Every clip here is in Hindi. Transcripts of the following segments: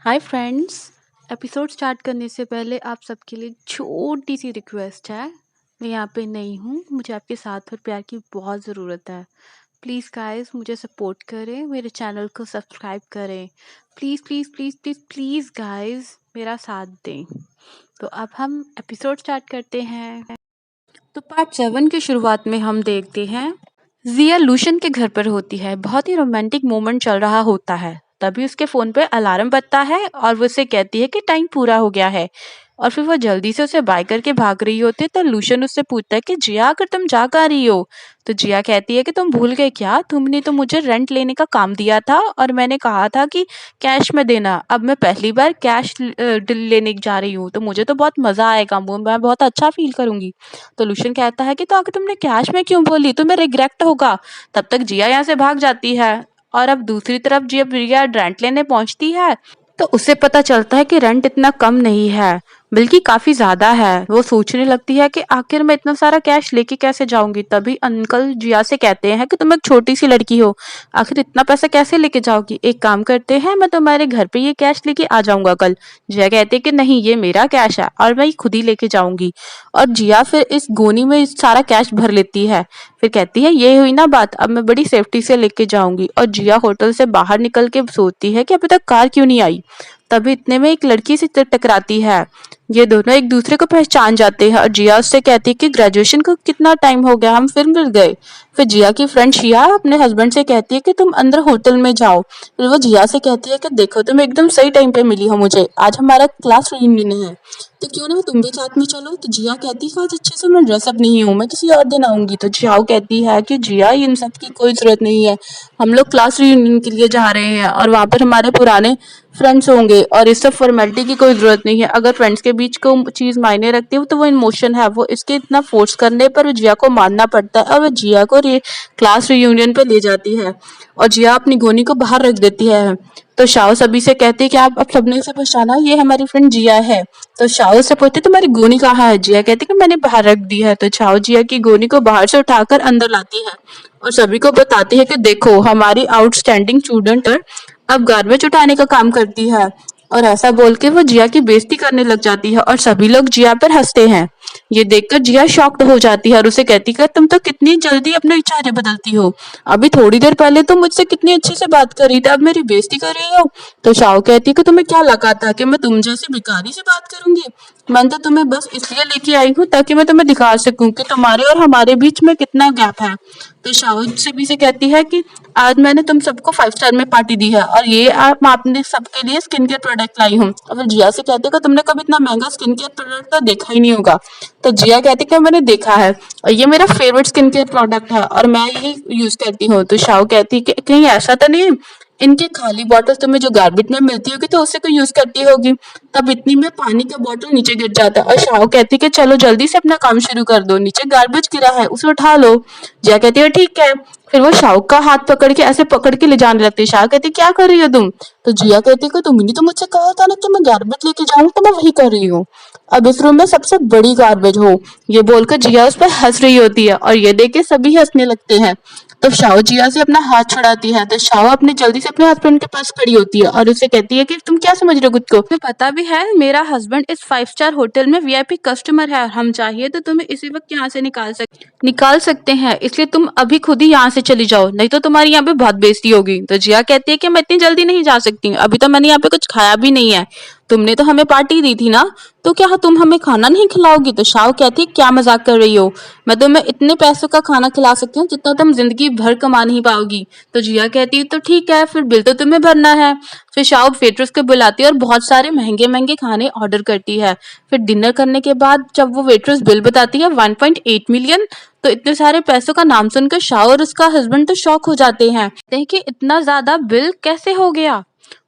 Hi friends. एपिसोड स्टार्ट करने से पहले आप सबके लिए छोटी सी रिक्वेस्ट है। मैं यहाँ पे नई हूँ, मुझे आपके साथ और प्यार की बहुत ज़रूरत है। प्लीज़ गाइस मुझे सपोर्ट करें, मेरे चैनल को सब्सक्राइब करें। Please please please please please guys मेरा साथ दें। तो अब हम एपिसोड स्टार्ट करते हैं। तो पार्ट 7 की शुरुआत में हम देखते हैं जिया लूशन के घर पर होती है। बहुत ही रोमांटिक मोमेंट चल रहा होता है। तभी उसके फोन पे अलार्म बजता है और वो उसे कहती है कि टाइम पूरा हो गया है। और फिर वो जल्दी से उसे बाय करके भाग रही होती है। तो लूशन उससे पूछता है कि जिया अगर तुम जा कहाँ रही हो। तो जिया कहती है कि तुम भूल गए क्या, तुमने तो मुझे रेंट लेने का काम दिया था और मैंने कहा था कि कैश में देना। अब मैं पहली बार कैश लेने जा रही हूँ, तो मुझे तो बहुत मजा आएगा, मैं बहुत अच्छा फील करूंगी। तो लूशन कहता है कि तो आखिर तुमने कैश में क्यों बोली, तुम्हें रिग्रेट होगा। तब तक जिया यहाँ से भाग जाती है। और अब दूसरी तरफ जब जिया रेंट लेने पहुंचती है तो उसे पता चलता है कि रेंट इतना कम नहीं है, बल्कि काफी ज्यादा है। वो सोचने लगती है कि आखिर मैं इतना सारा कैश लेके कैसे जाऊंगी। तभी अंकल जिया से कहते हैं कि तुम एक छोटी सी लड़की हो, आखिर इतना पैसा कैसे लेके जाओगी। एक काम करते हैं, मैं तुम्हारे घर पे ये कैश लेके आ जाऊंगा कल। जिया कहती है कि नहीं, ये मेरा कैश है और मैं ये खुद ही लेके जाऊंगी। और जिया फिर इस गोनी में सारा कैश भर लेती है। फिर कहती है ये हुई ना बात, अब मैं बड़ी सेफ्टी से लेके जाऊंगी। और जिया होटल से बाहर निकल के सोचती है कि अभी तक कार क्यों नहीं आई। तभी इतने में एक लड़की से टकराती है। ये दोनों एक दूसरे को पहचान जाते हैं और जिया उससे कहती है कि ग्रेजुएशन को कितना टाइम हो गया, हम फिर मिल गए। फिर जिया की फ्रेंड शिया अपने हस्बैंड से कहती है कि तुम अंदर होटल में जाओ। फिर वो जिया से कहती है कि देखो तुम एकदम सही टाइम पे मिली हो मुझे, आज हमारा क्लास रियूनियन है, तो क्यों ना तुम भी साथ में चलो। तो जिया कहती है आज अच्छे से मैं ड्रेसअप नहीं हूँ, मैं किसी और दिन आऊंगी। तो जियाओ कहती है कि जिया इन सब की कोई जरूरत नहीं है, हम लोग क्लास रियूनियन के लिए जा रहे हैं और वहां पर हमारे पुराने फ्रेंड्स होंगे और इस सब फॉर्मेलिटी की कोई जरूरत नहीं है। अगर फ्रेंड्स के बीच को चीज मायने रखती है तो वो इमोशन है, वो इसके इतना फोर्स करने पर जिया को मानना पड़ता है और वो जिया को क्लास रियूनियन पे ले जाती है और जिया अपनी गोनी को बाहर रख देती है। तो शाओ सभी से कहती है कि आप अब सबने से पहचाना, ये हमारी फ्रेंड जिया है। तो शाओ से पूछती तुम्हारी गोनी कहाँ है। जिया कहती कि मैंने बाहर रख दी है। तो शाओ जिया की गोनी को बाहर से उठाकर अंदर लाती है और सभी को बताती है कि देखो हमारी आउटस्टैंडिंग स्टूडेंट अब गार्बेज उठाने का काम करती है। और ऐसा बोल के वो जिया की बेइज्जती करने लग जाती है और सभी लोग जिया पर हंसते हैं। ये देखकर जिया शॉक्ड हो जाती है और उसे कहती है तुम तो कितनी जल्दी अपने विचार बदलती हो, अभी थोड़ी देर पहले तो मुझसे कितनी अच्छे से बात कर रही थी, अब मेरी बेइज्जती कर रही हो। तो शाओ कहती है कि तुम्हें क्या लगा था कि मैं तुम जैसी भिखारी से बात करूंगी। मैंने तो तुम्हें बस इसलिए लेके आई हूँ ताकि मैं तुम्हें दिखा सकूं कि तुम्हारे और हमारे बीच में कितना गैप है। तो शाओ सभी से कहती है कि आज मैंने तुम सबको 5 स्टार में पार्टी दी है और ये आप आपने सबके लिए स्किन केयर प्रोडक्ट लाई हूँ। और फिर जिया से कहते कि तुमने कभी इतना महंगा स्किन केयर प्रोडक्ट तो देखा ही नहीं होगा। तो जिया कहती कि मैंने देखा है और ये मेरा फेवरेट स्किन केयर प्रोडक्ट है और मैं यही यूज करती हूँ। तो शाओ कहती कि कहीं ऐसा तो नहीं इनकी खाली बॉटल तुम्हें जो गार्बेज में मिलती होगी तो उससे कोई यूज करती होगी। तब इतनी में पानी का बॉटल नीचे गिर जाता है और शाओ कहती कि चलो जल्दी से अपना काम शुरू कर दो, नीचे गार्बेज गिरा है उसे उठा लो। जिया कहती है ठीक है। फिर वो शाओ का हाथ पकड़ के ऐसे पकड़ के ले जाने लगती है। शाओ कहती क्या कर रही हो तुम। तो जिया कहती कि तुमने तो मुझसे कहा था ना कि मैं गार्बेज लेके जाऊं, तो मैं वही कर रही हूँ। अब इस रूम में सबसे बड़ी गार्बेज हो, ये बोलकर जिया उस पर हंस रही होती है और ये देख के सभी हंसने लगते हैं। तो शाओ जिया से अपना हाथ छुड़ाती है। तो शाओ अपने जल्दी से अपने हस्बैंड के पास खड़ी होती है और उसे कहती है कि तुम क्या समझ रहे हो खुद को, तुम्हें पता भी है मेरा हस्बैंड इस 5 स्टार होटल में वीआईपी कस्टमर है और हम चाहिए तो तुम्हें इसी वक्त यहाँ से निकाल सकते हैं, इसलिए तुम अभी खुद ही यहाँ से चली जाओ, नहीं तो तुम्हारी यहाँ पे बहुत बेइज्जती होगी। तो जिया कहती है कि मैं इतनी जल्दी नहीं जा सकती, अभी तो मैंने यहाँ पे कुछ खाया भी नहीं है, तुमने तो हमें पार्टी दी थी ना, तो क्या तुम हमें खाना नहीं खिलाओगी। तो शाओ कहती है क्या मजाक कर रही हो, मैं तुम्हें इतने पैसों का खाना खिला सकती हूँ जितना तुम जिंदगी भर कमा नहीं पाओगी। तो जिया कहती है तो ठीक है, फिर बिल तो तुम्हें भरना है। फिर शाओ वेट्रेस को बुलाती है और बहुत सारे महंगे महंगे खाने ऑर्डर करती है। फिर डिनर करने के बाद जब वो वेट्रेस बिल बताती है 1.8 मिलियन, तो इतने सारे पैसों का नाम सुनकर शाओ और उसका हस्बैंड तो शॉक हो जाते हैं, कहते हैं कि इतना ज्यादा बिल कैसे हो गया।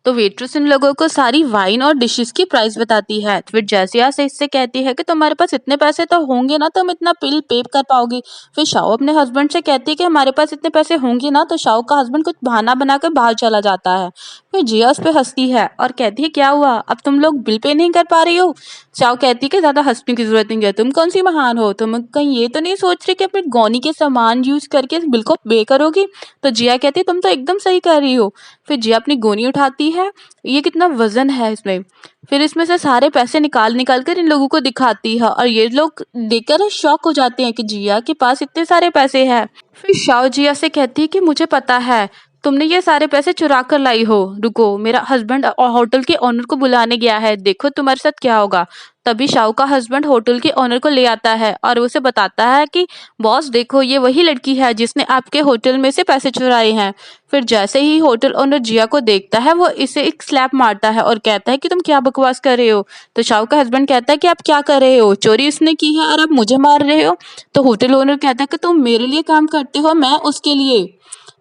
तो वेट्रेस इन लोगों को सारी वाइन और डिशेस की प्राइस बताती है। फिर जैसिया से इससे कहती है कि तुम्हारे पास इतने पैसे तो होंगे ना, तुम इतना बिल पे कर पाओगे। फिर शाओ अपने हस्बैंड से कहती है कि हमारे पास इतने पैसे होंगे ना, तो शाओ का हस्बैंड कुछ बहाना बनाकर बाहर चला जाता है। फिर जिया उस पे हंसती है और कहती है क्या हुआ, अब तुम लोग बिल पे नहीं कर पा रही हो। चाओ कहती है कि ज्यादा हंसने की जरूरत नहीं है, तुम कौन सी महान हो, तुम कहीं ये तो नहीं सोच रही कि अपने गौनी के सामान यूज करके इस बिल को पे करोगी। तो जिया कहती है तुम तो एकदम सही कर रही हो। फिर जिया अपनी गोनी उठाती है, ये कितना वजन है इसमें, फिर इसमें से सारे पैसे निकाल निकाल कर इन लोगों को दिखाती है और ये लोग देखकर शॉक हो जाते हैं कि जिया के पास इतने सारे पैसे हैं। फिर शाओ जिया से कहती है कि मुझे पता है तुमने ये सारे पैसे चुरा कर लाई हो, रुको मेरा हस्बैंड होटल के ओनर को बुलाने गया है, देखो तुम्हारे साथ क्या होगा। तभी शाओ का हस्बैंड होटल के ओनर को ले आता है और उसे बताता है कि बॉस देखो ये वही लड़की है जिसने आपके होटल में से पैसे चुराए हैं। फिर जैसे ही होटल ओनर जिया को देखता है वो इसे एक स्लैप मारता है और कहता है कि तुम क्या बकवास कर रहे हो। तो शाओ का हस्बैंड कहता है कि आप क्या कर रहे हो, चोरी उसने की है और आप मुझे मार रहे हो। तो होटल ओनर कहता है कि तुम मेरे लिए काम करते हो, मैं उसके लिए।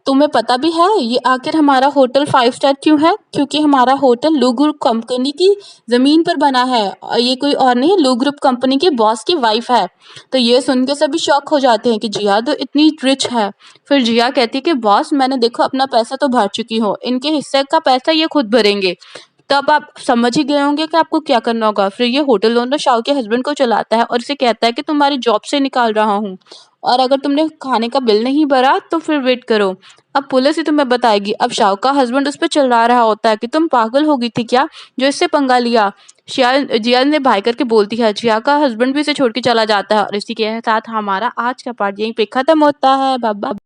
तुम्हें पता भी है ये आखिर हमारा होटल 5 स्टार क्यों है, क्योंकि हमारा होटल लू ग्रुप कंपनी की जमीन पर बना है और ये कोई और नहीं लू ग्रुप कंपनी के बॉस की वाइफ है। तो ये सुन के सभी शॉक हो जाते हैं कि जिया तो इतनी रिच है। फिर जिया कहती है कि बॉस मैंने देखो अपना पैसा तो भर चुकी हूँ, इनके हिस्से का पैसा ये खुद भरेंगे। तब आप समझ ही गए होंगे कि आपको क्या करना होगा। फिर ये होटल ओनर शाओ के हस्बैंड को चलाता है और इसे कहता है कि तुम्हारी जॉब से निकाल रहा हूँ और अगर तुमने खाने का बिल नहीं भरा तो फिर वेट करो, अब पुलिस ही तुम्हें बताएगी। अब शाओ का हस्बैंड उस पर चिल्ला रहा होता है कि तुम पागल हो गई थी क्या जो इससे पंगा लिया। जिया ने भाई करके बोलती है, जिया का हस्बैंड भी इसे छोड़ के चला जाता है और इसी के साथ हमारा आज का पार्ट यहीं पे खत्म होता है। Bye bye.